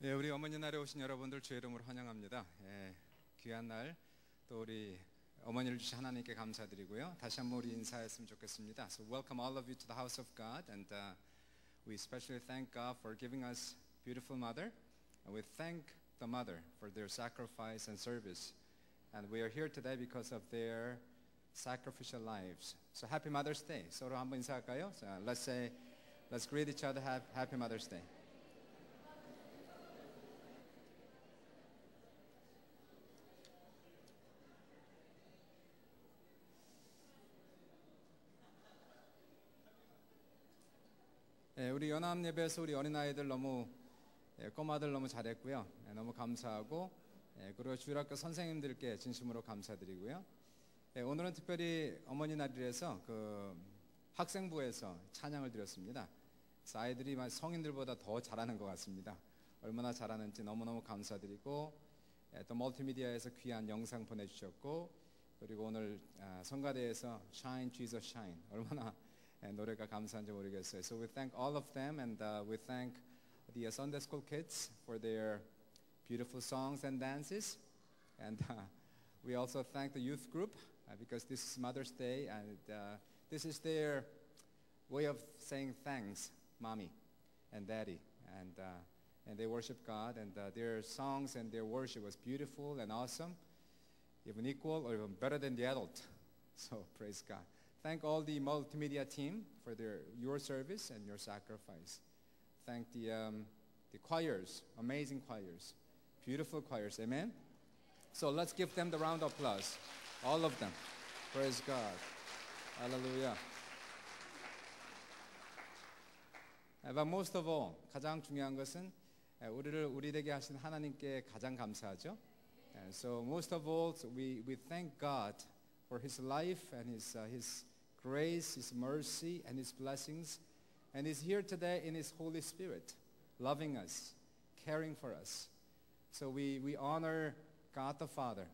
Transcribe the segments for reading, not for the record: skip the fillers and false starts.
예, 우리 어머니 날에 오신 여러분들 주의 이름으로 환영합니다. 귀한 날 또 우리 어머니를 주신 하나님께 감사드리고요. 다시 한번 우리 인사했으면 좋겠습니다. So welcome all of you to the house of God, and we especially thank God for giving us beautiful mother, and we thank the mother for their sacrifice and service, and we are here today because of their sacrificial lives. So happy Mother's Day. 서로 한번 인사할까요? So let's greet each other. Happy Mother's Day. 우리 연합 예배에서 우리 어린아이들 너무 꼬마들 너무 잘했고요. 너무 감사하고 그리고 주일학교 선생님들께 진심으로 감사드리고요. 오늘은 특별히 어머니 날이라서 그 학생부에서 찬양을 드렸습니다. 그래서 아이들이 성인들보다 더 잘하는 것 같습니다. 얼마나 잘하는지 너무너무 감사드리고 또 멀티미디어에서 귀한 영상 보내주셨고 그리고 오늘 성가대에서 Shine Jesus Shine 얼마나 노래가 감사한지 모르겠어요. So we thank all of them, and we thank the Sunday school kids for their beautiful songs and dances, and we also thank the youth group because this is Mother's Day, and this is their way of saying thanks, mommy and daddy, and they worship God, and their songs and their worship was beautiful and awesome, even equal or even better than the adult. So praise God. Thank all the multimedia team for your service and your sacrifice. Thank the choirs, amazing choirs, beautiful choirs. Amen? So let's give them the round of applause. All of them. Praise God. Hallelujah. But most of all, 가장 중요한 것은 우리 되게 하신 하나님께 가장 감사하죠. So most of all, we thank God for His life and His grace, His mercy, and His blessings. And He's here today in His Holy Spirit, loving us, caring for us. So we honor God the Father,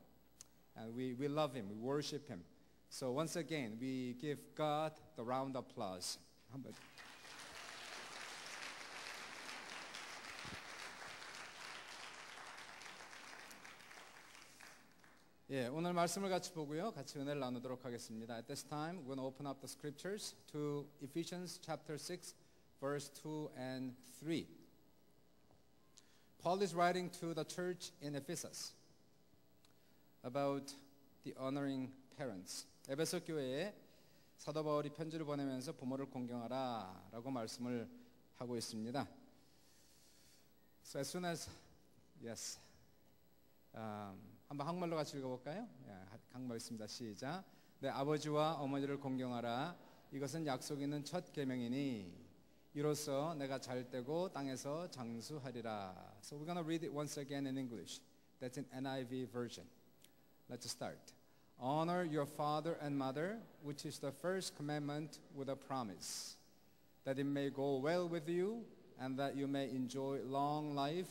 and we love Him, we worship Him. So once again, we give God the round of applause. 예, 오늘 말씀을 같이 보고요. 같이 은혜를 나누도록 하겠습니다. At this time, we're going to open up the scriptures to Ephesians chapter 6, verse 2 and 3. Paul is writing to the church in Ephesus about the honoring parents. 에베소 교회에 사도 바울이 편지를 보내면서 부모를 공경하라 라고 말씀을 하고 있습니다. So as soon as, yes. 한번 한글로 같이 읽어볼까요? 한글 있습니다. 시작. 내 아버지와 어머니를 공경하라. 이것은 약속 있는 첫 계명이니 이로써 내가 잘되고 땅에서 장수하리라. So we're going to read it once again in English. That's in NIV version. Let's start. Honor your father and mother, which is the first commandment with a promise, that it may go well with you and that you may enjoy long life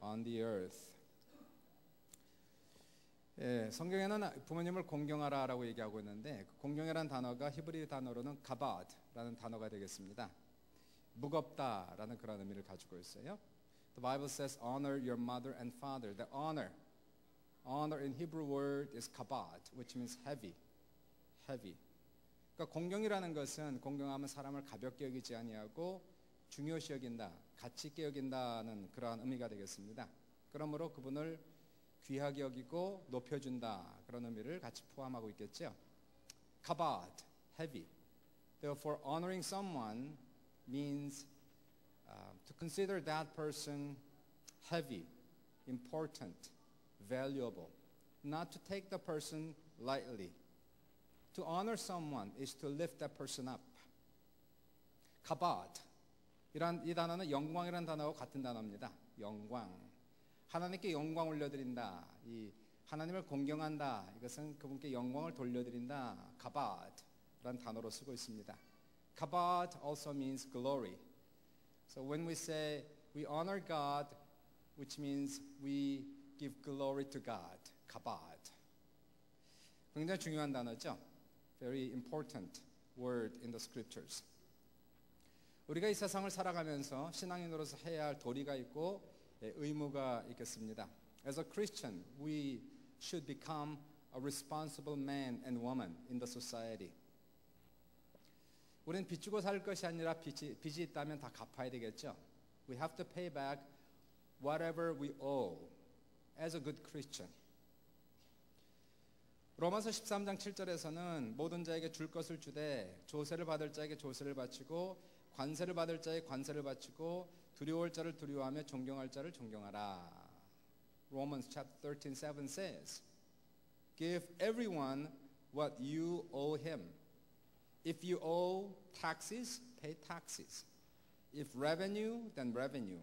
on the earth. 예, 성경에는 부모님을 공경하라라고 얘기하고 있는데 공경이라는 단어가 히브리 단어로는 가바드라는 단어가 되겠습니다. 무겁다라는 그런 의미를 가지고 있어요. The Bible says honor your mother and father. The honor in Hebrew word is kabad, which means heavy. 그러니까 공경이라는 것은 공경하면 사람을 가볍게 여기지 아니하고 중요시 여긴다, 가치 있게 여긴다는 그러한 의미가 되겠습니다. 그러므로 그분을 귀하게 여기고 높여준다 그런 의미를 같이 포함하고 있겠죠. Kabad, heavy. Therefore, honoring someone means to consider that person heavy, important, valuable. Not to take the person lightly. To honor someone is to lift that person up. Kabad. 이 단어는 영광이라는 단어와 같은 단어입니다. 영광. 하나님께 영광 올려드린다. 이 하나님을 공경한다. 이것은 그분께 영광을 돌려드린다. 가바드라는 단어로 쓰고 있습니다. Kabad also means glory. So when we say we honor God, which means we give glory to God. Kabad. 굉장히 중요한 단어죠. Very important word in the scriptures. 우리가 이 세상을 살아가면서 신앙인으로서 해야 할 도리가 있고 의무가 있겠습니다. As a Christian, we should become a responsible man and woman in the society. 우리는 빚주고 살 것이 아니라 빚이 있다면 다 갚아야 되겠죠. We have to pay back whatever we owe as a good Christian. 로마서 13장 7절에서는 모든 자에게 줄 것을 주되 조세를 받을 자에게 조세를 바치고 관세를 받을 자에게 관세를 바치고 두려워할 자를 두려워하며 존경할 자를 존경하라. Romans chapter 13:7 says, Give everyone what you owe him. If you owe taxes, pay taxes. If revenue, then revenue.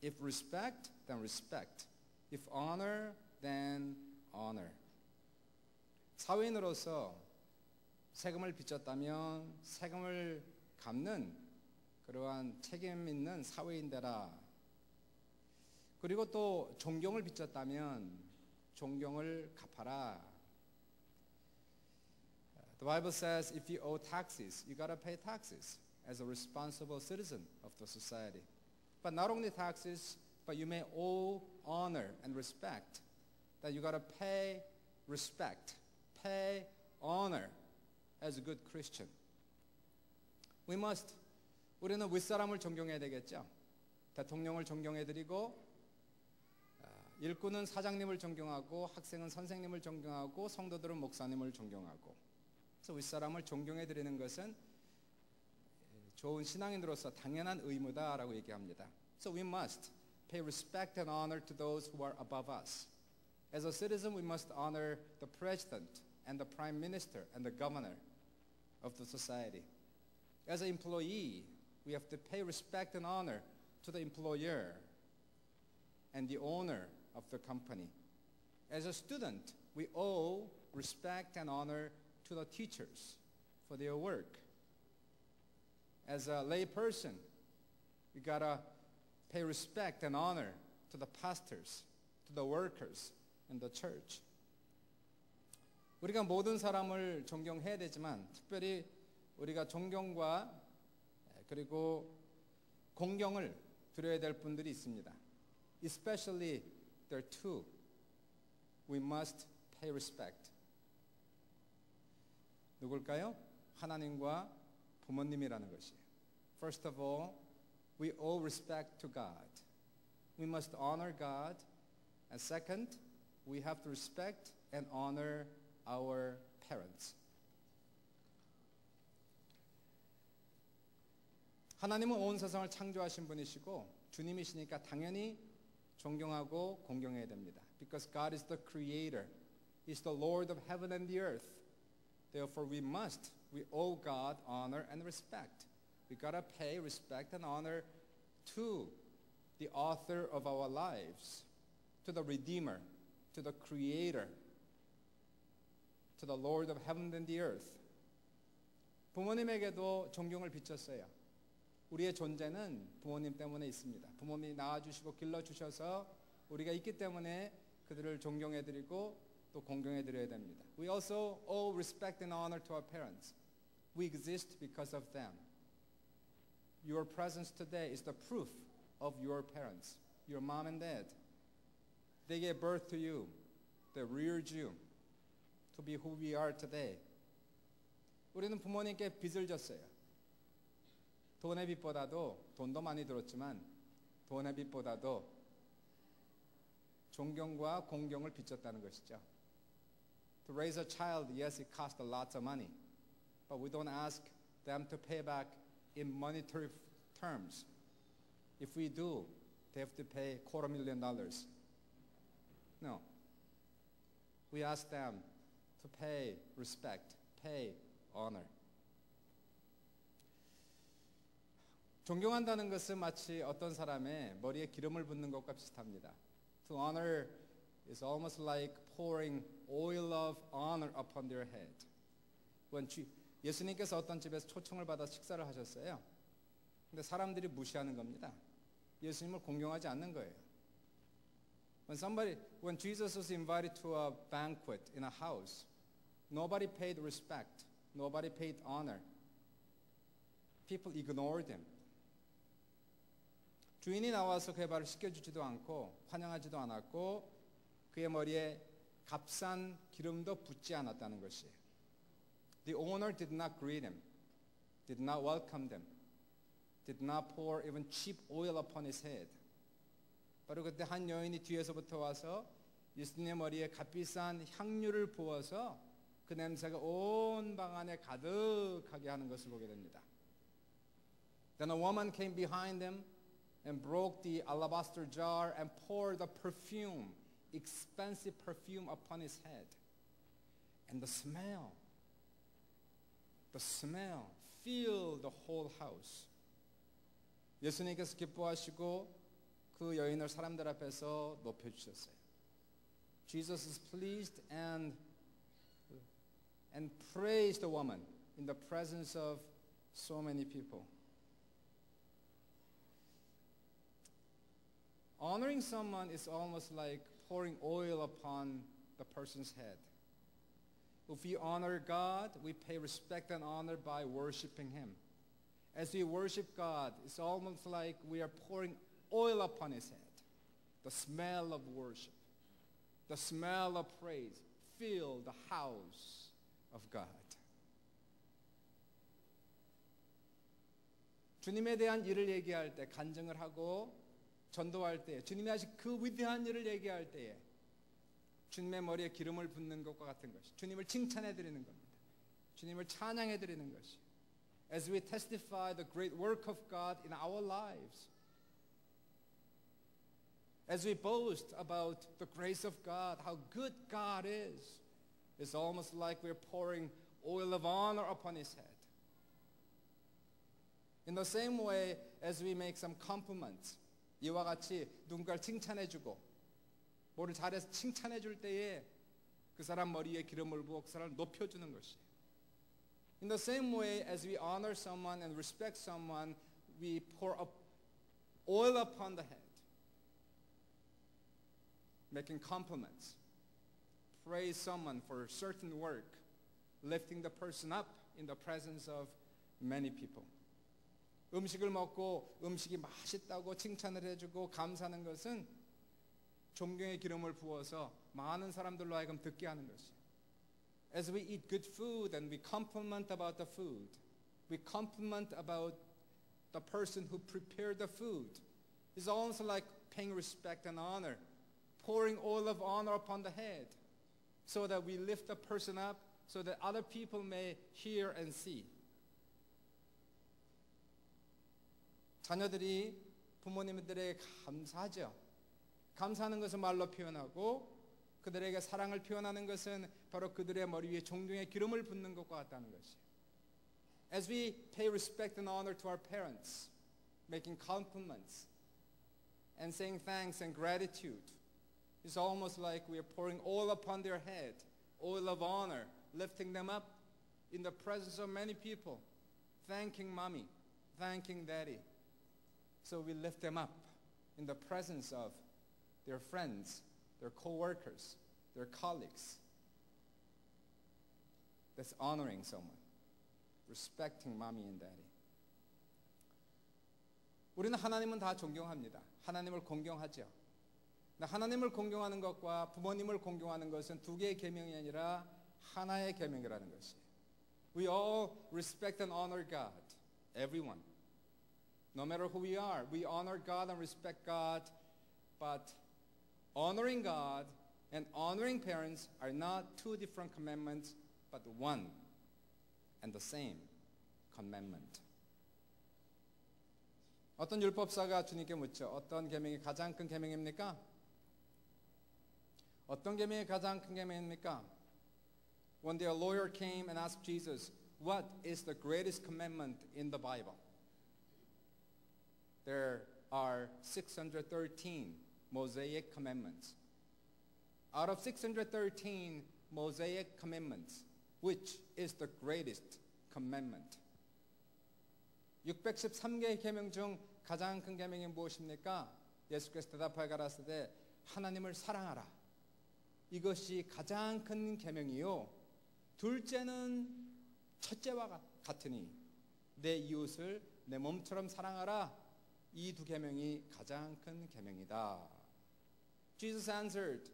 If respect, then respect. If honor, then honor. 사회인으로서 세금을 빚졌다면 세금을 갚는 그러한 책임 있는 사회인되라. 그리고 또 존경을 빚졌다면 존경을 갚아라. The Bible says if you owe taxes, you got to pay taxes as a responsible citizen of the society. But not only taxes, but you may owe honor and respect. That you got to pay respect, pay honor as a good Christian. 우리는 윗사람을 존경해야 되겠죠. 대통령을 존경해드리고 일꾼은 사장님을 존경하고 학생은 선생님을 존경하고 성도들은 목사님을 존경하고 그래서 윗사람을 존경해드리는 것은 좋은 신앙인으로서 당연한 의무다라고 얘기합니다. So we must pay respect and honor to those who are above us. As a citizen, we must honor the president and the prime minister and the governor of the society. As an employee, we have to pay respect and honor to the employer and the owner of the company. As a student, we owe respect and honor to the teachers for their work. As a lay person, we gotta pay respect and honor to the pastors, to the workers in the church. 우리가 모든 사람을 존경해야 되지만 특별히 우리가 존경과 그리고 공경을 드려야 될 분들이 있습니다. Especially there are two. We must pay respect. 누굴까요? 하나님과 부모님이라는 것이에요. First of all, we owe respect to God. We must honor God. And second, we have to respect and honor our parents. 하나님은 온 세상을 창조하신 분이시고 주님이시니까 당연히 존경하고 공경해야 됩니다. Because God is the creator. He's the Lord of heaven and the earth. Therefore we owe God honor and respect. We gotta pay respect and honor to the author of our lives, to the Redeemer, to the Creator, to the Lord of heaven and the earth. 부모님에게도 존경을 비쳤어요. 우리의 존재는 부모님 때문에 있습니다. 부모님이 낳아주시고 길러주셔서 우리가 있기 때문에 그들을 존경해드리고 또 공경해드려야 됩니다. We also owe respect and honor to our parents. We exist because of them. Your presence today is the proof of your parents, your mom and dad. They gave birth to you. They reared you to be who we are today. 우리는 부모님께 빚을 졌어요. 돈의 빚보다도 돈도 많이 들었지만 돈의 빚보다도 존경과 공경을 빚졌다는 것이죠. To raise a child, yes, it costs a lot of money, but we don't ask them to pay back in monetary terms. If we do, they have to pay $250,000. No. We ask them to pay respect, pay honor. 존경한다는 것은 마치 어떤 사람의 머리에 기름을 붓는 것과 비슷합니다. To honor is almost like pouring oil of honor upon their head. 예수님께서 어떤 집에서 초청을 받아 식사를 하셨어요. 근데 사람들이 무시하는 겁니다. 예수님을 공경하지 않는 거예요. When Jesus was invited to a banquet in a house, nobody paid respect, nobody paid honor. People ignored him. 주인이 나와서 그의 발을 씻겨주지도 않고 환영하지도 않았고 그의 머리에 값싼 기름도 붓지 않았다는 것이에요. The owner did not greet him, did not welcome them, did not pour even cheap oil upon his head. 바로 그때 한 여인이 뒤에서부터 와서 예수님의 머리에 값비싼 향유를 부어서 그 냄새가 온 방 안에 가득하게 하는 것을 보게 됩니다. Then a woman came behind him and broke the alabaster jar and poured the perfume, expensive perfume upon his head. And the smell filled the whole house. 예수님께서 기뻐하시고 그 여인을 사람들 앞에서 높여주셨어요. Jesus is pleased and praised the woman in the presence of so many people. Honoring someone is almost like pouring oil upon the person's head. If we honor God, we pay respect and honor by worshiping Him. As we worship God, it's almost like we are pouring oil upon His head. The smell of worship, the smell of praise fill the house of God. 주님에 대한 일을 얘기할 때, 간증을 하고 전도할 때, 주님이 하신 그 위대한 일을 얘기할 때에 주님의 머리에 기름을 붓는 것과 같은 것이, 주님을 칭찬해 드리는 겁니다. 주님을 찬양해 드리는 것이. As we testify the great work of God in our lives, as we boast about the grace of God, how good God is, it's almost like we're pouring oil of honor upon His head. In the same way, as we make some compliments, 이와 같이 누군가를 칭찬해주고 뭐를 잘해서 칭찬해줄 때에 그 사람 머리에 기름을 부어 그 사람을 높여주는 것이에요. In the same way, as we honor someone and respect someone, we pour up oil upon the head, making compliments, praise someone for certain work, lifting the person up in the presence of many people. 음식을 먹고 음식이 맛있다고 칭찬을 해주고 감사하는 것은 존경의 기름을 부어서 많은 사람들로 하여금 듣게 하는 것이에요. As we eat good food and we compliment about the food, we compliment about the person who prepared the food. It's also like paying respect and honor, pouring oil of honor upon the head, so that we lift the person up, so that other people may hear and see. 자녀들이 부모님들에게 감사하죠. 감사하는 것은 말로 표현하고 그들에게 사랑을 표현하는 것은 바로 그들의 머리 위에 존경의 기름을 붓는 것과 같다는 것이에요. As we pay respect and honor to our parents, making compliments and saying thanks and gratitude, it's almost like we are pouring oil upon their head, oil of honor, lifting them up in the presence of many people, thanking mommy, thanking daddy. So we lift them up in the presence of their friends, their co-workers, their colleagues. That's honoring someone, respecting mommy and daddy. 우리는 하나님은 다 존경합니다. 하나님을 공경하죠. 하나님을 공경하는 것과 부모님을 공경하는 것은 두 개의 계명이 아니라 하나의 계명이라는 것이에요. We all respect and honor God, everyone. No matter who we are, we honor God and respect God, but honoring God and honoring parents are not two different commandments, but one and the same commandment. 어떤 율법사가 주님께 묻죠. 어떤 계명이 가장 큰 계명입니까? 어떤 계명이 가장 큰 계명입니까? One day a lawyer came and asked Jesus, what is the greatest commandment in the Bible? There are 613 Mosaic commandments. Out of 613 Mosaic commandments, which is the greatest commandment? 613개의 계명 중 가장 큰 계명이 무엇입니까? 예수께서 대답하여 가라사대 하나님을 사랑하라. 이것이 가장 큰 계명이요. 둘째는 첫째와 같으니 내 이웃을 내 몸처럼 사랑하라. 이 두 계명이 가장 큰 계명이다. Jesus answered,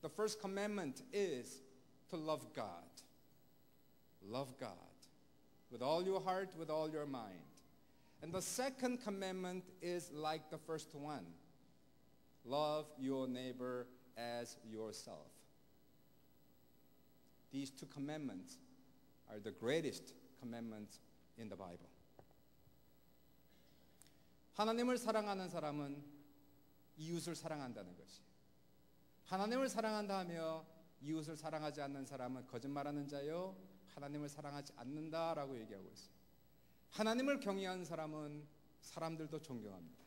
the first commandment is to love God. Love God with all your heart, with all your mind. And the second commandment is like the first one. Love your neighbor as yourself. These two commandments are the greatest commandments in the Bible. 하나님을 사랑하는 사람은 이웃을 사랑한다는 것이. 하나님을 사랑한다 하며 이웃을 사랑하지 않는 사람은 거짓말하는 자요 하나님을 사랑하지 않는다라고 얘기하고 있어요. 하나님을 경외하는 사람은 사람들도 존경합니다.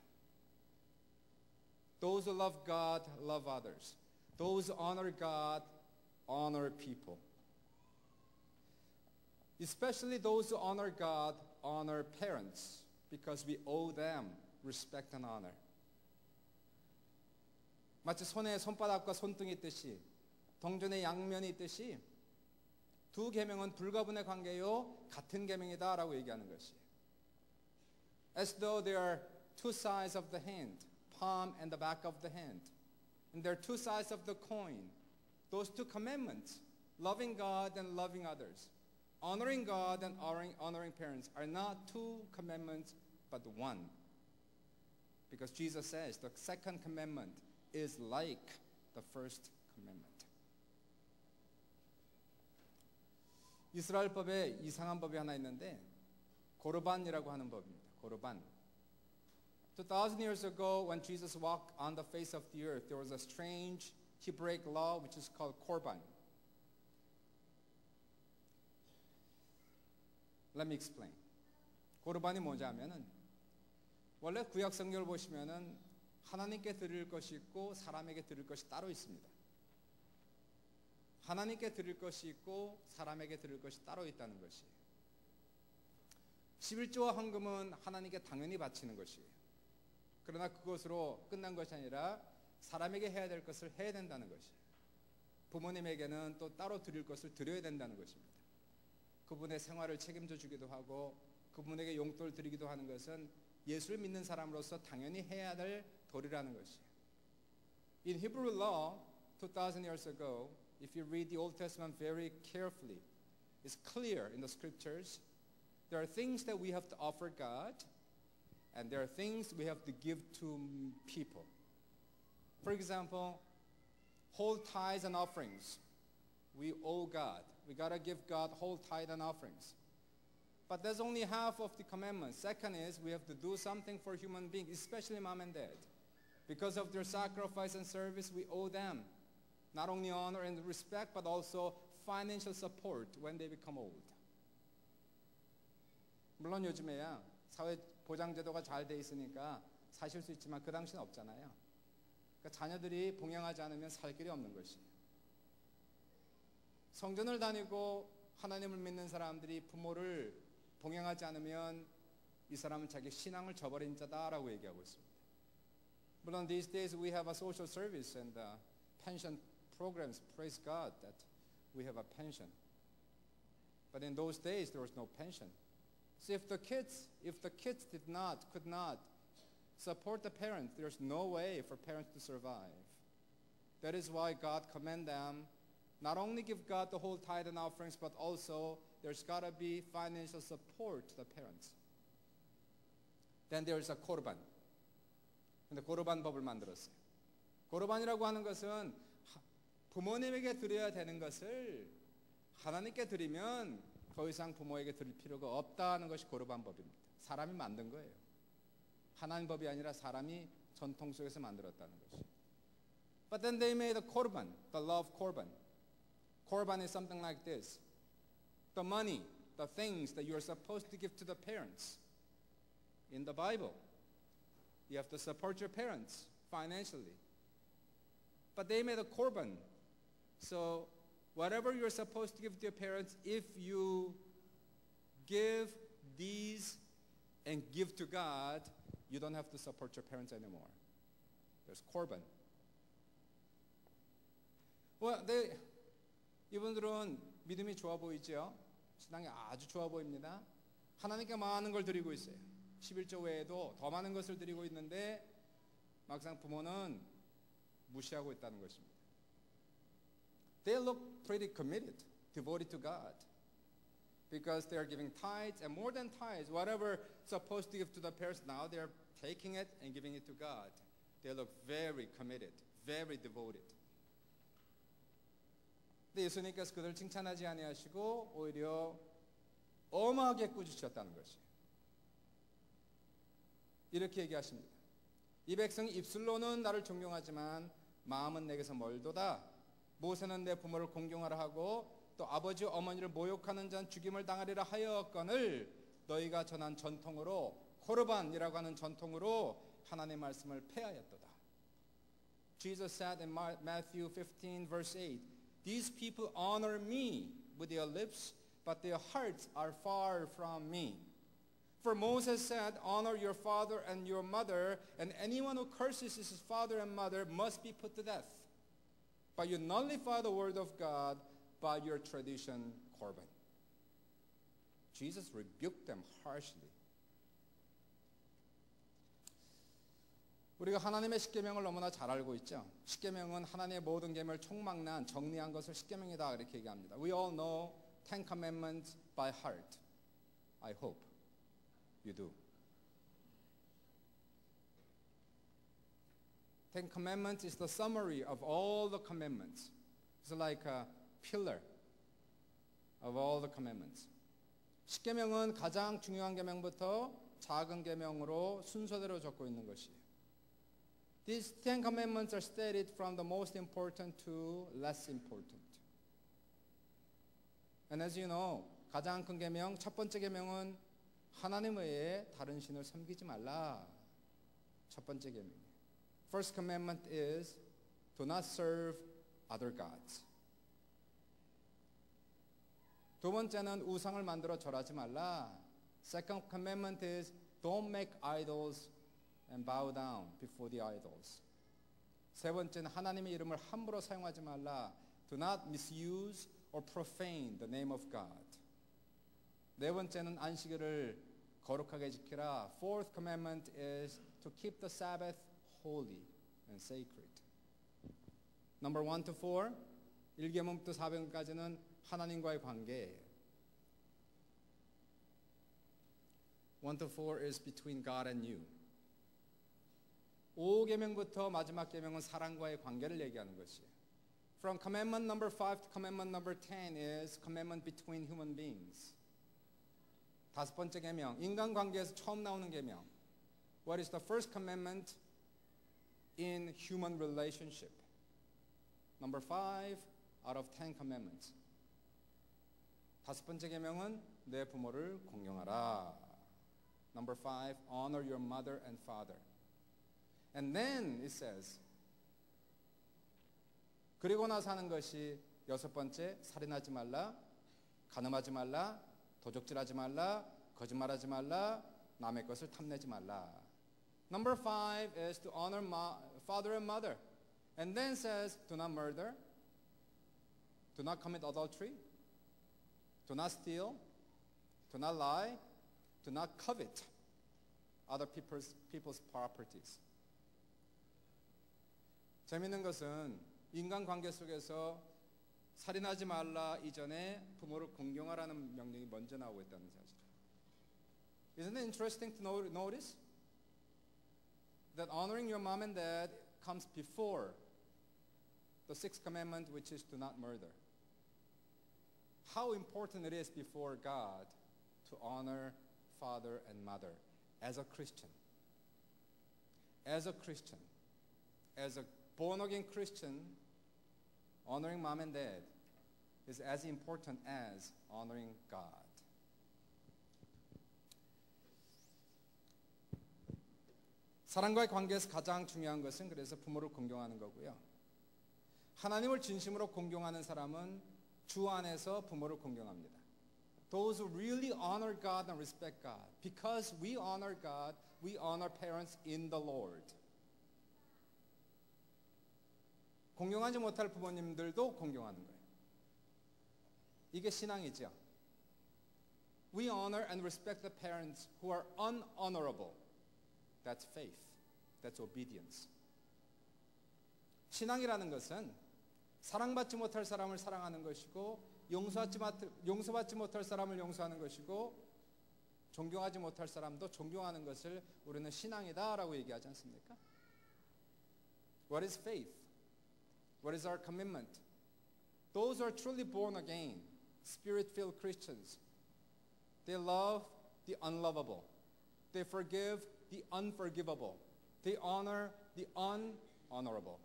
Those who love God love others. Those who honor God honor people. Especially those who honor God honor parents because we owe them respect and honor. 마치 손에 손바닥과 손등이 있듯이 동전의 양면이 있듯이 두 계명은 불가분의 관계요 같은 계명이다라고 얘기하는 것이. As though they are two sides of the hand, palm and the back of the hand. And they're two sides of the coin. Those two commandments, loving God and loving others, honoring God and honoring parents, are not two commandments but one. Because Jesus says the second commandment is like the first commandment. 이스라엘법에 이상한 법이 하나 있는데 고르반이라고 하는 법입니다. 고르반. 2,000 years ago when Jesus walked on the face of the earth, there was a strange Hebraic law which is called korban. Let me explain. 고르반이 뭐냐면은 원래 구약 성경을 보시면은 하나님께 드릴 것이 있고 사람에게 드릴 것이 따로 있습니다. 하나님께 드릴 것이 있고 사람에게 드릴 것이 따로 있다는 것이에요. 11조와 헌금은 하나님께 당연히 바치는 것이에요. 그러나 그것으로 끝난 것이 아니라 사람에게 해야 될 것을 해야 된다는 것이에요. 부모님에게는 또 따로 드릴 것을 드려야 된다는 것입니다. 그분의 생활을 책임져 주기도 하고 그분에게 용돈을 드리기도 하는 것은 예수를 믿는 사람으로서 당연히 해야 될 도리라는 것이에요. In Hebrew law, 2,000 years ago, if you read the Old Testament very carefully, it's clear in the scriptures, there are things that we have to offer God, and there are things we have to give to people. For example, whole tithes and offerings. We owe God. We got to give God whole tithe and offerings. But that's only half of the commandment. Second is we have to do something for human beings, especially mom and dad. Because of their sacrifice and service, we owe them not only honor and respect, but also financial support when they become old. 물론 요즘에야 사회 보장제도가 잘 돼 있으니까 사실 수 있지만 그 당시는 없잖아요. 그러니까 자녀들이 봉양하지 않으면 살 길이 없는 것이에요. 성전을 다니고 하나님을 믿는 사람들이 부모를 봉양하지 않으면 이 사람은 자기 신앙을 저버린 자다라고 얘기하고 있습니다. 물론 these days we have a social service and pension programs. Praise God that we have a pension. But in those days there was no pension. So if the kids could not support the parents, there's no way for parents to survive. That is why God command them not only give God the whole tithe and offerings, but also there's got to be financial support to the parents. Then there's a korban. 근데 고르반 법을 만들었어요. 고르반이라고 하는 것은 부모님에게 드려야 되는 것을 하나님께 드리면 더 이상 부모에게 드릴 필요가 없다는 것이 고르반 법입니다. 사람이 만든 거예요. 하나님 법이 아니라 사람이 전통 속에서 만들었다는 것이. But then they made a korban, the law of korban. Korban is something like this. The money, the things that you're supposed to give to the parents. In the Bible, you have to support your parents financially. But they made a korban. So whatever you're supposed to give to your parents, if you give these and give to God, you don't have to support your parents anymore. There's korban. Well, 이분들은 믿음이 좋아 보이죠? 신앙이 아주 좋아 보입니다. 하나님께 많은 걸 드리고 있어요. 11조 외에도 더 많은 것을 드리고 있는데 막상 부모는 무시하고 있다는 것입니다. They look pretty committed, devoted to God. Because they are giving tithes and more than tithes, whatever supposed to give to the parents, now they are taking it and giving it to God. They look very committed, very devoted. 근데 예수님께서 그들 칭찬하지 아니하시고 오히려 어마하게 꾸짖으셨다는 것이에요. 이렇게 얘기하십니다. 이 백성이 입술로는 나를 존경하지만 마음은 내게서 멀도다. 모세는 내 부모를 공경하라 하고 또 아버지와 어머니를 모욕하는 자는 죽임을 당하리라 하였거늘 너희가 전한 전통으로 코르반이라고 하는 전통으로 하나님의 말씀을 폐하였도다. Jesus said in Matthew 15 verse 8, These people honor me with their lips, but their hearts are far from me. For Moses said, Honor your father and your mother, and anyone who curses his father and mother must be put to death. But you nullify the word of God by your tradition, Corban. Jesus rebuked them harshly. 우리가 하나님의 십계명을 너무나 잘 알고 있죠. 십계명은 하나님의 모든 계명을 총망라한 정리한 것을 십계명이다 이렇게 얘기합니다. We all know Ten Commandments by heart. I hope you do. Ten Commandments is the summary of all the commandments. It's like a pillar of all the commandments. 십계명은 가장 중요한 계명부터 작은 계명으로 순서대로 적고 있는 것이에요. These Ten Commandments are stated from the most important to less important. And as you know, 가장 큰 계명, 첫 번째 계명은 하나님 외에 다른 신을 섬기지 말라. 첫 번째 계명이에요. First commandment is do not serve other gods. 두 번째는 우상을 만들어 절하지 말라. Second commandment is don't make idols and bow down before the idols. 세 번째는 하나님의 이름을 함부로 사용하지 말라. Do not misuse or profane the name of God. 네 번째는 안식일을 거룩하게 지키라. Fourth commandment is to keep the Sabbath holy and sacred. Number 1 to 4, 1계명부터 4계명까지는 하나님과의 관계예요. 1 to 4 is between God and you. 5계명부터 마지막 계명은 사랑과의 관계를 얘기하는 것이에요. From commandment number 5 to commandment number 10 is commandment between human beings. 다섯 번째 계명, 인간관계에서 처음 나오는 계명. What is the first commandment in human relationship? Number 5 out of 10 commandments. 다섯 번째 계명은 내 부모를 공경하라. Number 5, honor your mother and father. And then it says, 그리고 나서 하는 것이 여섯 번째, 살인하지 말라, 간음하지 말라, 도적질하지 말라, 거짓말하지 말라, 남의 것을 탐내지 말라. Number 5 is to honor father and mother. And then says, do not murder, do not commit adultery, do not steal, do not lie, do not covet other people's properties. 재미있는 것은 인간관계 속에서 살인하지 말라 이전에 부모를 공경하라는 명령이 먼저 나오고 있다는 사실. Isn't it interesting to notice that honoring your mom and dad comes before the sixth commandment, which is do not murder? How important it is before God to honor father and mother as a Christian. As a Christian, as a born-again Christian, honoring mom and dad is as important as honoring God. 사랑과의 관계에서 가장 중요한 것은 그래서 부모를 공경하는 거고요. 하나님을 진심으로 공경하는 사람은 주 안에서 부모를 공경합니다. Those who really honor God and respect God. Because we honor God, we honor parents in the Lord. 공경하지 못할 부모님들도 공경하는 거예요. 이게 신앙이죠. we honor and respect the parents who are unhonorable. That's faith. That's obedience. 신앙이라는 것은 사랑받지 못할 사람을 사랑하는 것이고 용서받지 못할 사람을 용서하는 것이고 존경하지 못할 사람도 존경하는 것을 우리는 신앙이다라고 얘기하지 않습니까? What is faith? What is our commitment? Those who are truly born again, spirit-filled Christians, they love the unlovable. They forgive the unforgivable. They honor the unhonorable.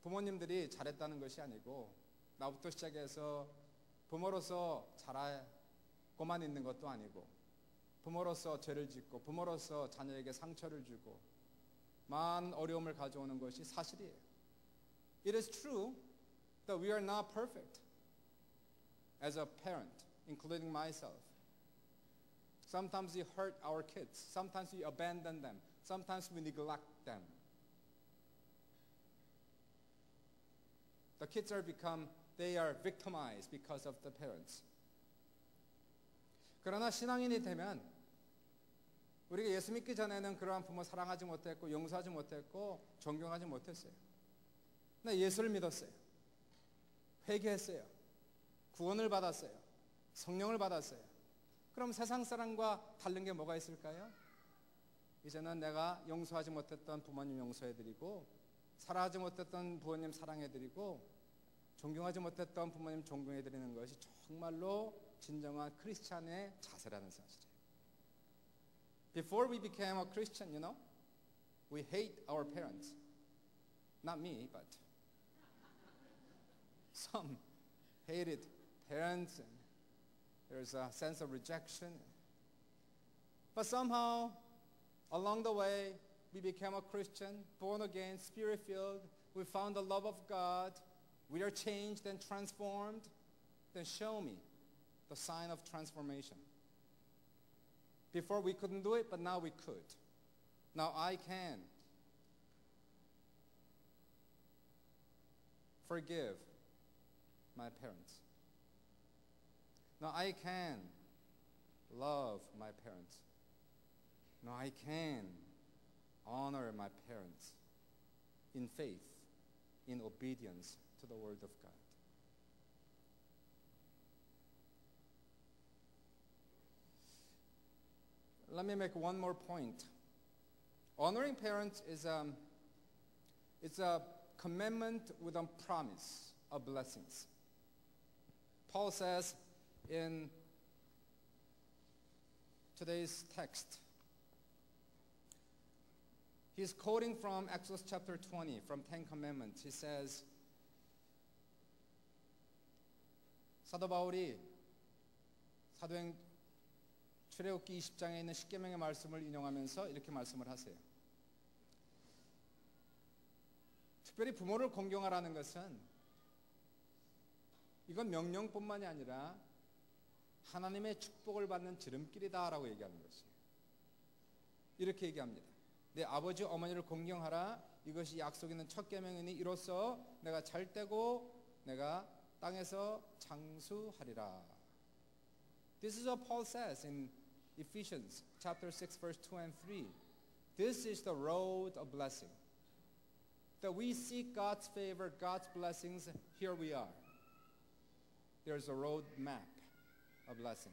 부모님들이 잘했다는 것이 아니고 나부터 시작해서 부모로서 잘하고만 있는 것도 아니고 부모로서 죄를 짓고 부모로서 자녀에게 상처를 주고 많은 어려움을 가져오는 것이 사실이에요. It is true that we are not perfect as a parent, including myself. Sometimes we hurt our kids. Sometimes we abandon them. Sometimes we neglect them. The kids they are victimized because of the parents. 그러나 신앙인이 되면 우리가 예수 믿기 전에는 그러한 부모 사랑하지 못했고 용서하지 못했고 존경하지 못했어요. 나 예수를 믿었어요. 회개했어요. 구원을 받았어요. 성령을 받았어요. 그럼 세상 사람과 다른 게 뭐가 있을까요? 이제는 내가 용서하지 못했던 부모님 용서해드리고 사랑하지 못했던 부모님 사랑해드리고 존경하지 못했던 부모님 존경해드리는 것이 정말로 진정한 크리스찬의 자세라는 사실이에요. Before we became a Christian, we hate our parents. Not me, but some hated parents, and there's a sense of rejection. But somehow, along the way, we became a Christian, born again, spirit-filled. We found the love of God. We are changed and transformed. Then show me the sign of transformation. Before we couldn't do it, but now we could. Now I can forgive my parents. Now I can love my parents. Now I can honor my parents in faith, in obedience to the Word of God. Let me make one more point. Honoring parents is it's a commandment with a promise of blessings. Paul says in today's text, he's quoting from Exodus chapter 20, from 10 Commandments. He says, 사도 바울이 사도행 출애굽기 20장에 있는 십계명의 말씀을 인용하면서 이렇게 말씀을 하세요. 특별히 부모를 공경하라는 것은 이건 명령뿐만이 아니라 하나님의 축복을 받는 지름길이다라고 얘기하는 것이에요. 이렇게 얘기합니다. 내 아버지 어머니를 공경하라. 이것이 약속 있는 첫 계명이니 이로써 내가 잘되고 내가 땅에서 장수하리라. This is what Paul says in Ephesians chapter 6 verse 2 and 3. This is the road of blessing. That we seek God's favor, God's blessings, here we are. There's a road map of blessing.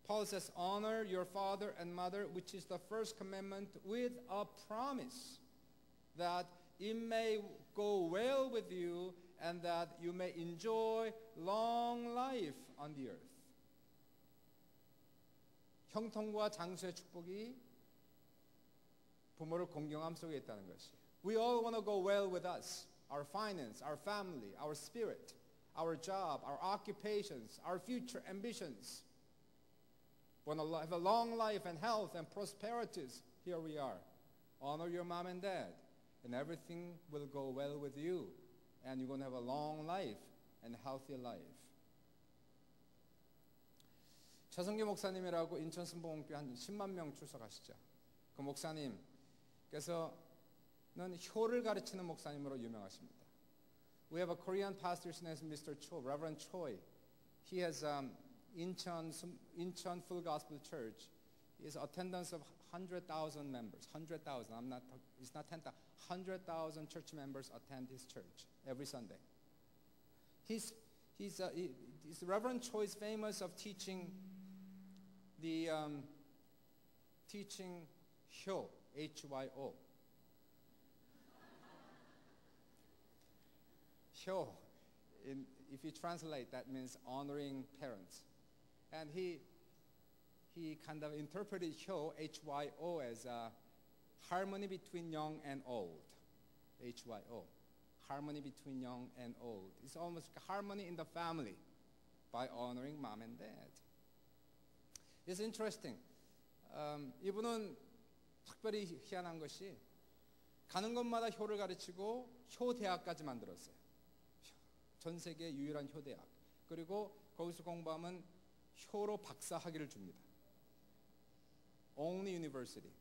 Paul says, honor your father and mother, which is the first commandment, with a promise that it may go well with you and that you may enjoy long life on the earth. 형통과 장수의 축복이 부모를 공경함 속에 있다는 것이. We all want to go well with us, our finance, our family, our spirit, our job, our occupations, our future ambitions. Want to have a long life and health and prosperities. Here we are. Honor your mom and dad, and everything will go well with you, and you're going to have a long life and healthy life. 최성규 목사님이라고 인천 순복음교회 한 10만 명 출석하시죠. 그 목사님께서는 효를 가르치는 목사님으로 유명하십니다. We have a Korean pastor, his name is Mr. Cho, Reverend Choi. He has Incheon Full Gospel Church is attendance of 100,000 members. 100,000. It's not 10,000. 100,000 church members attend his church every Sunday. Reverend Choi is famous of teaching Hyo, H-Y-O. Hyo, if you translate, that means honoring parents. And he kind of interpreted Hyo, H-Y-O, as a harmony between young and old. H-Y-O. Harmony between young and old. It's almost like harmony in the family by honoring mom and dad. It's interesting. 이분은 특별히 희한한 것이 가는 곳마다 효를 가르치고 효대학까지 만들었어요. 전 세계 유일한 효대학. 그리고 거기서 공부하면 효로 박사 학위를 줍니다. Only university.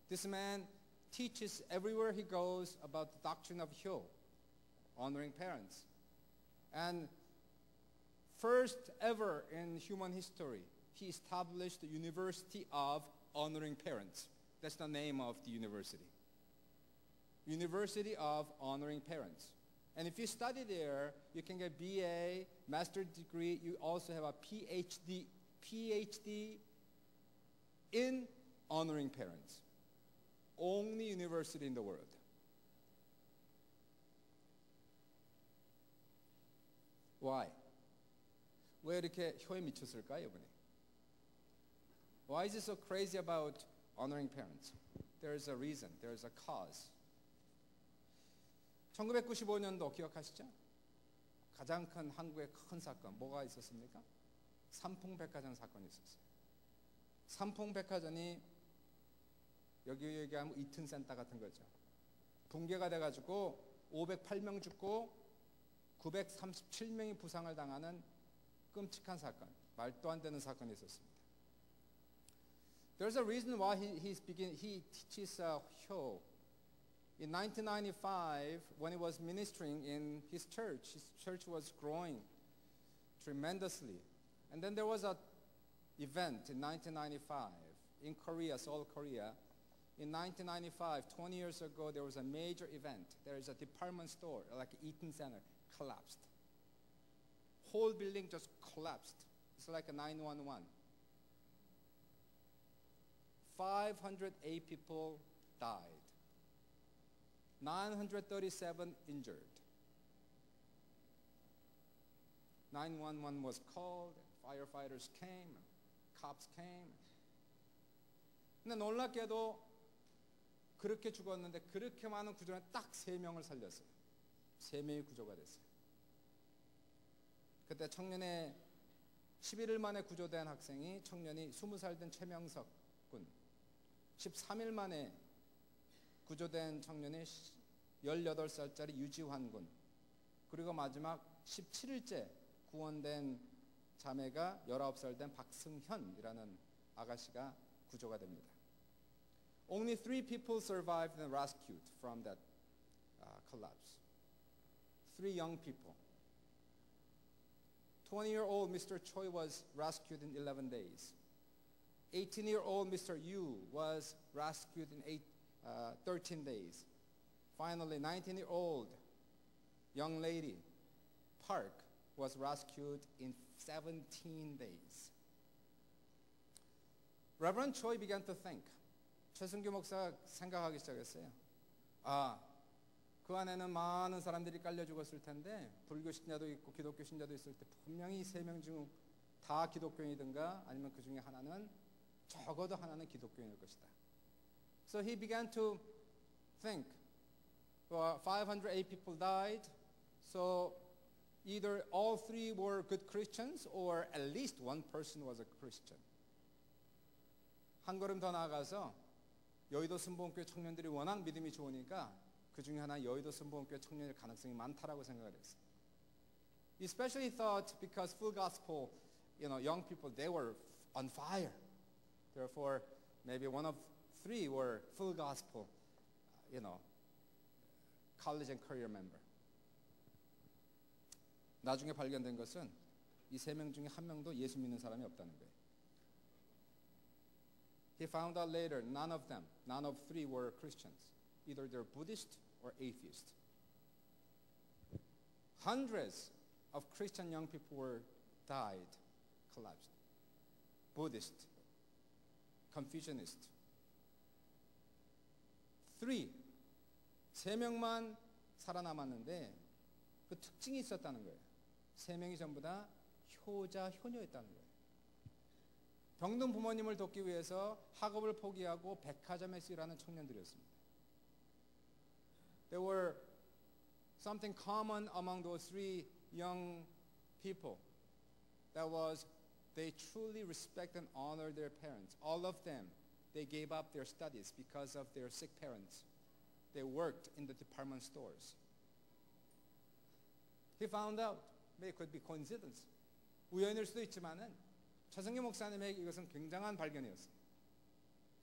This man teaches everywhere he goes about the doctrine of Hyo, honoring parents. And first ever in human history, he established the University of Honoring Parents. That's the name of the university. University of Honoring Parents. And if you study there, you can get BA, master's degree. You also have a PhD in honoring parents. Only university in the world. Why? 왜 이렇게 효에 미쳤을까요, 이분이? Why is he so crazy about honoring parents? There's a reason. There's a cause. 1995년도 기억하시죠? 가장 큰 한국의 큰 사건 뭐가 있었습니까? 삼풍백화점 사건이 있었어요. 삼풍백화점이 여기 얘기하면 이튼센터 같은 거죠. 붕괴가 돼가지고 508명 죽고 937명이 부상을 당하는 끔찍한 사건, 말도 안 되는 사건이 있었습니다. There's a reason why he teaches Hyo. In 1995, when he was ministering in his church was growing tremendously. And then there was an event in 1995 in Korea, Seoul, Korea. In 1995, 20 years ago, there was a major event. There is a department store, like Eaton Center, collapsed. Whole building just collapsed. It's like a 911. 508 people died. 937 injured. 911 was called, firefighters came, cops came. 근데 놀랍게도 그렇게 죽었는데 그렇게 많은 구조는 딱 3명을 살렸어요. 3명이 구조가 됐어요. 그때 청년에 11일 만에 구조된 학생이 청년이 20살 된 최명석 군, 13일 만에 구조된 청년이 18살짜리 유지환 군, 그리고 마지막 17일째 구원된 자매가 19살 된 박승현이라는 아가씨가 구조가 됩니다. Only 3 people survived and rescued from that collapse. 3 young people. 20-year-old Mr. Choi was rescued in 11 days. 18-year-old Mr. Yu was rescued in 13 days. Finally, 19-year-old young lady Park was rescued in 17 days. Reverend Choi began to think. 최승규 목사가 생각하기 시작했어요. 그 안에는 많은 사람들이 깔려 죽었을 텐데 불교 신자도 있고 기독교 신자도 있을 때 분명히 3명 중 다 기독교인이든가 아니면 그 중에 하나는 적어도 하나는 기독교인일 것이다. So he began to think. 508 people died. So either all 3 were good Christians or at least one person was a Christian. 한 걸음 더 나아가서 여의도 순복음교회 청년들이 워낙 믿음이 좋으니까 그 중에 하나 여의도 순복음교회 청년일 가능성이 많다라고 생각을 했어요. Especially thought because full gospel, young people, they were on fire. Therefore, maybe one of 3 were full gospel, college and career member. 나중에 발견된 것은 이 세 명 중에 한 명도 예수 믿는 사람이 없다는 거예요. He found out later none of three were Christians. Either they're Buddhist or atheist. Hundreds of Christian young people were died, collapsed. Buddhist, Confucianist. 세 명만 살아남았는데 그 특징이 있었다는 거예요. 세 명이 전부 다 효자, 효녀였다는 거예요. 병든 부모님을 돕기 위해서 학업을 포기하고 백화점에서 일하는 청년들이었습니다. There were something common among those three young people. That was they truly respect and honor their parents. All of them, they gave up their studies because of their sick parents. They worked in the department stores. He found out, maybe it could be coincidence. 우연일 수도 있지만은 차성규 목사님에게 이것은 굉장한 발견이었어요.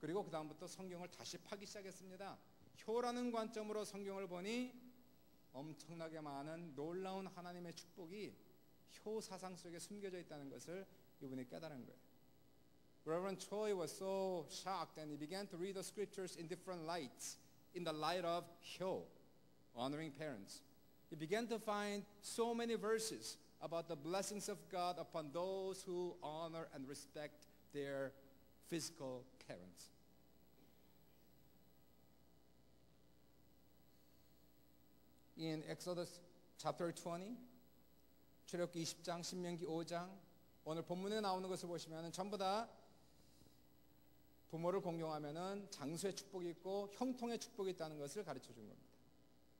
그리고 그 다음부터 성경을 다시 파기 시작했습니다. 효라는 관점으로 성경을 보니 엄청나게 많은 놀라운 하나님의 축복이 효 사상 속에 숨겨져 있다는 것을 이분이 깨달은 거예요. Reverend Choi was so shocked and he began to read the scriptures in different lights, in the light of 효, honoring parents. He began to find so many verses about the blessings of God upon those who honor and respect their physical parents. In Exodus chapter 20, 출애굽기 20장, 신명기 5장, 오늘 본문에 나오는 것을 보시면 전부 다 부모를 공경하면은 장수의 축복이 있고 형통의 축복이 있다는 것을 가르쳐 준 겁니다.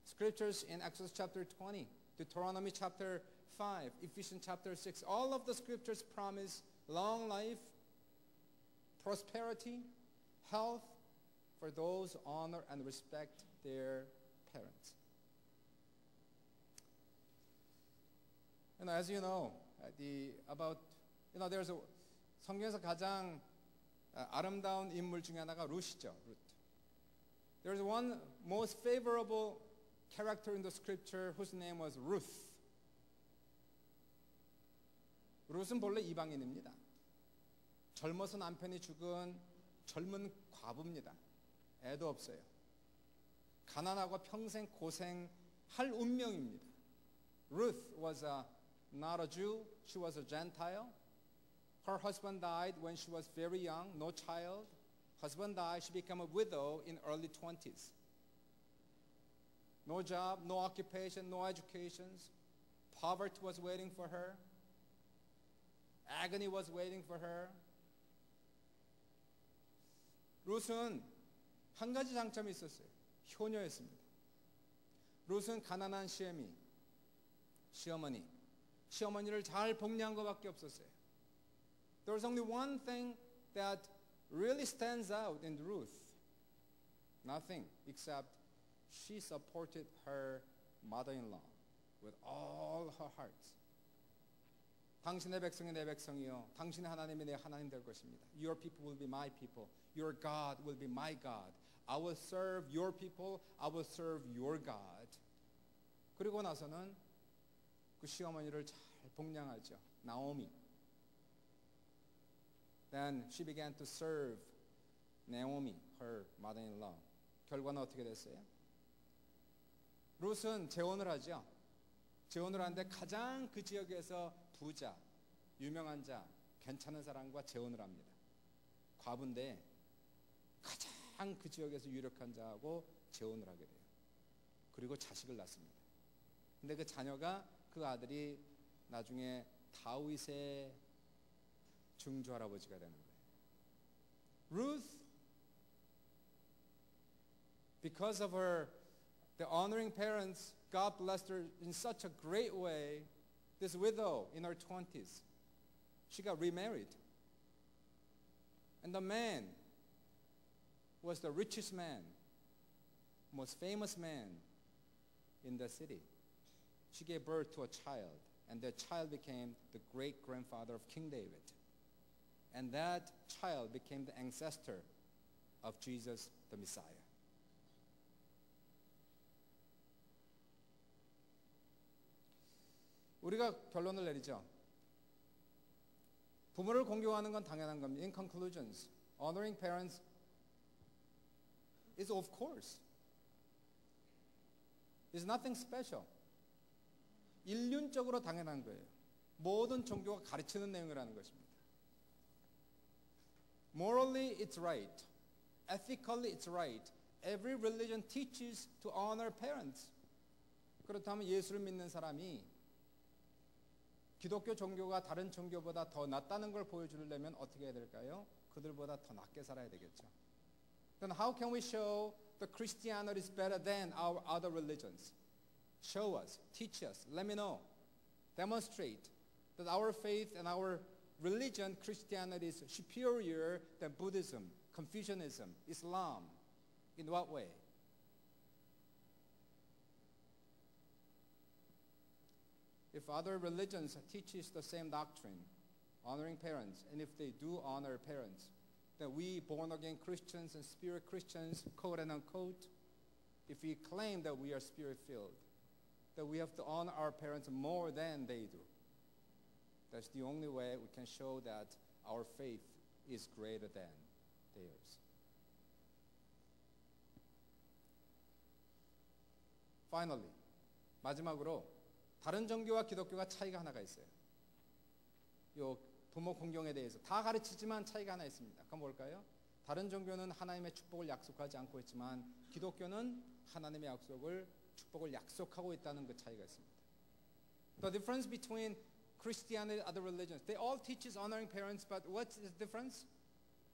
Scriptures in Exodus chapter 20, Deuteronomy chapter 5, Ephesians chapter 6, all of the scriptures promise long life, prosperity, health for those who honor and respect their parents. As you know, there's a 성경에서 가장 아름다운 인물 중에 하나가 룻이죠. 룻. There's one most favorable character in the scripture whose name was Ruth. 룻은 본래 이방인입니다. 젊어서 남편이 죽은 젊은 과부입니다. 애도 없어요. 가난하고 평생 고생할 운명입니다. Ruth was not a Jew. She was a Gentile. Her husband died when she was very young, no child. Husband died, she became a widow in early 20s. No job, no occupation, no education. Poverty was waiting for her. Agony was waiting for her. 룻은 한 가지 장점이 있었어요. 효녀였습니다. 룻은 가난한 시어머니를 잘 복리한 것밖에 없었어요. There was only one thing that really stands out in Ruth. Nothing except she supported her mother-in-law with all her heart. 당신의 백성이 내 백성이요. 당신의 하나님이 내 하나님 될 것입니다. Your people will be my people. Your God will be my God. I will serve your people. I will serve your God. 그리고 나서는 그 시어머니를 잘 복량하죠. 나오미. Then she began to serve Naomi, her mother-in-law. 결과는 어떻게 됐어요? 룻은 재혼을 하죠. 재혼을 하는데 가장 그 지역에서 부자, 유명한 자, 괜찮은 사람과 재혼을 합니다. 과부인데 가장 그 지역에서 유력한 자하고 재혼을 하게 돼요. 그리고 자식을 낳습니다. 근데 그 자녀가 그 아들이 나중에 다윗의 증조 할아버지가 되는 거예요. Ruth, because of the honoring parents, God blessed her in such a great way. This widow in her 20s, she got remarried. And the man was the richest man, most famous man in the city. She gave birth to a child, and that child became the great-grandfather of King David. And that child became the ancestor of Jesus, the Messiah. 우리가 결론을 내리죠. 부모를 공경하는 건 당연한 겁니다. In conclusions, honoring parents is of course. It's nothing special. 인륜적으로 당연한 거예요. 모든 종교가 가르치는 내용이라는 것입니다. Morally, it's right. Ethically, it's right. Every religion teaches to honor parents. 그렇다면 예수를 믿는 사람이 기독교 종교가 다른 종교보다 더 낫다는 걸 보여주려면 어떻게 해야 될까요? 그들보다 더 낫게 살아야 되겠죠. Then how can we show the Christianity is better than our other religions? Show us, teach us, let me know. Demonstrate that our faith and our religion, Christianity, is superior than Buddhism, Confucianism, Islam. In what way? If other religions teaches the same doctrine, honoring parents, and if they do honor parents, then we born-again Christians and spirit Christians, quote and unquote, if we claim that we are spirit-filled, that we have to honor our parents more than they do. That's the only way we can show that our faith is greater than theirs. Finally, 마지막으로 다른 종교와 기독교가 차이가 하나가 있어요. 요 부모 공경에 대해서 다 가르치지만 차이가 하나 있습니다. 그건 뭘까요? 다른 종교는 하나님의 축복을 약속하지 않고 있지만 기독교는 하나님의 축복을 약속하고 있다는 그 차이가 있습니다. The difference between Christianity and other religions, they all teaches honoring parents, but what's the difference?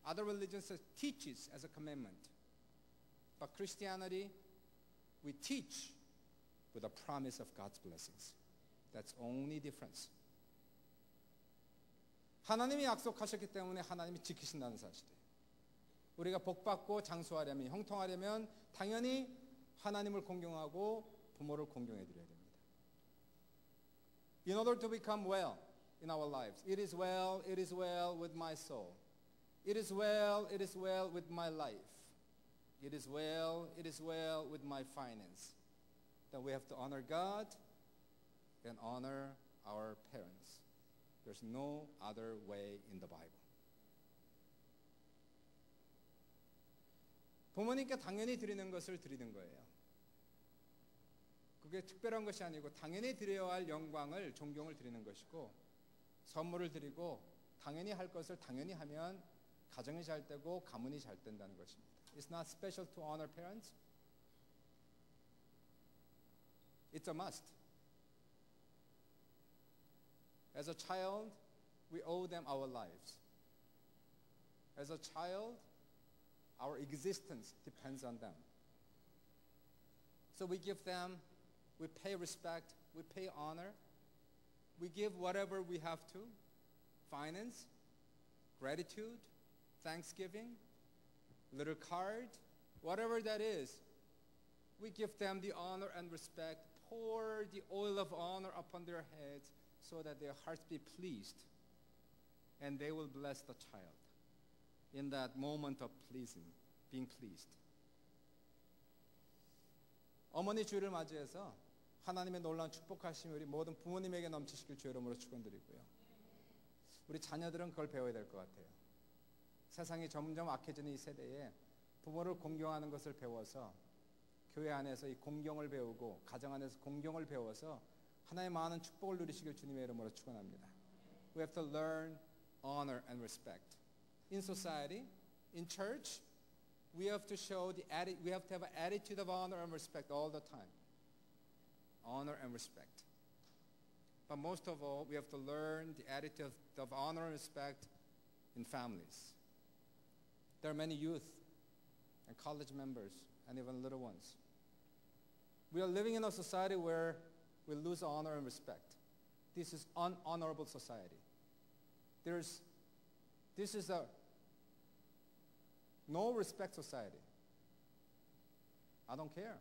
Other religions teaches as a commandment. But Christianity, we teach with a promise of God's blessings. That's only difference. 하나님이 약속하셨기 때문에 하나님이 지키신다는 사실이에요. 우리가 복받고 장수하려면, 형통하려면 당연히 하나님을 공경하고 부모를 공경해 드려야 됩니다. In order to become well in our lives, it is well with my soul. It is well with my life. It is well with my finance. That we have to honor God and honor our parents. There's no other way in the Bible. 부모님께 당연히 드리는 것을 드리는 거예요. 그게 특별한 것이 아니고 당연히 드려야 할 영광을, 존경을 드리는 것이고 선물을 드리고 당연히 할 것을 당연히 하면 가정이 잘 되고 가문이 잘 된다는 것입니다. It's not special to honor parents. It's a must. As a child, we owe them our lives. As a child, our existence depends on them. So we give them, we pay respect, we pay honor, we give whatever we have to, finance, gratitude, thanksgiving, little card, whatever that is, we give them the honor and respect, pour the oil of honor upon their heads so that their hearts be pleased, and they will bless the child in that moment of being pleased. 어머니 주일을 맞이해서 하나님의 놀라운 축복하심이 우리 모든 부모님에게 넘치시길 주의 이름으로 축원드리고요. 우리 자녀들은 그걸 배워야 될 것 같아요. 세상이 점점 악해지는 이 세대에 부모를 공경하는 것을 배워서 교회 안에서 이 공경을 배우고 가정 안에서 공경을 배워서 하나님의 많은 축복을 누리시길 주님의 이름으로 축원합니다. We have to learn honor and respect. In society, in church, we have to we have to have an attitude of honor and respect all the time. Honor and respect. But most of all, we have to learn the attitude of honor and respect in families. There are many youth and college members and even little ones. We are living in a society where we lose honor and respect. This is unhonorable society. This is a no respect society. I don't care.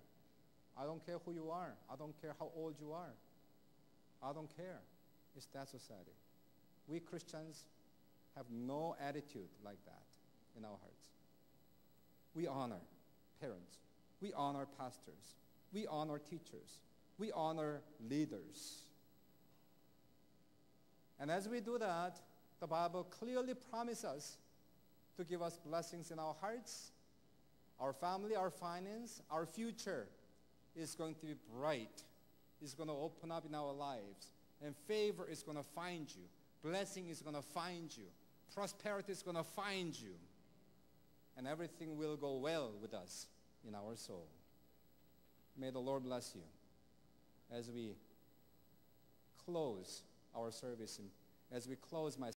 I don't care who you are. I don't care how old you are. I don't care. It's that society. We Christians have no attitude like that in our hearts. We honor parents. We honor pastors. We honor teachers. We honor leaders. And as we do that, The Bible clearly promises us to give us blessings in our hearts, our family, our finance, our future is going to be bright. It's going to open up in our lives. And favor is going to find you. Blessing is going to find you. Prosperity is going to find you. And everything will go well with us in our soul. May the Lord bless you as we close our service, as we close my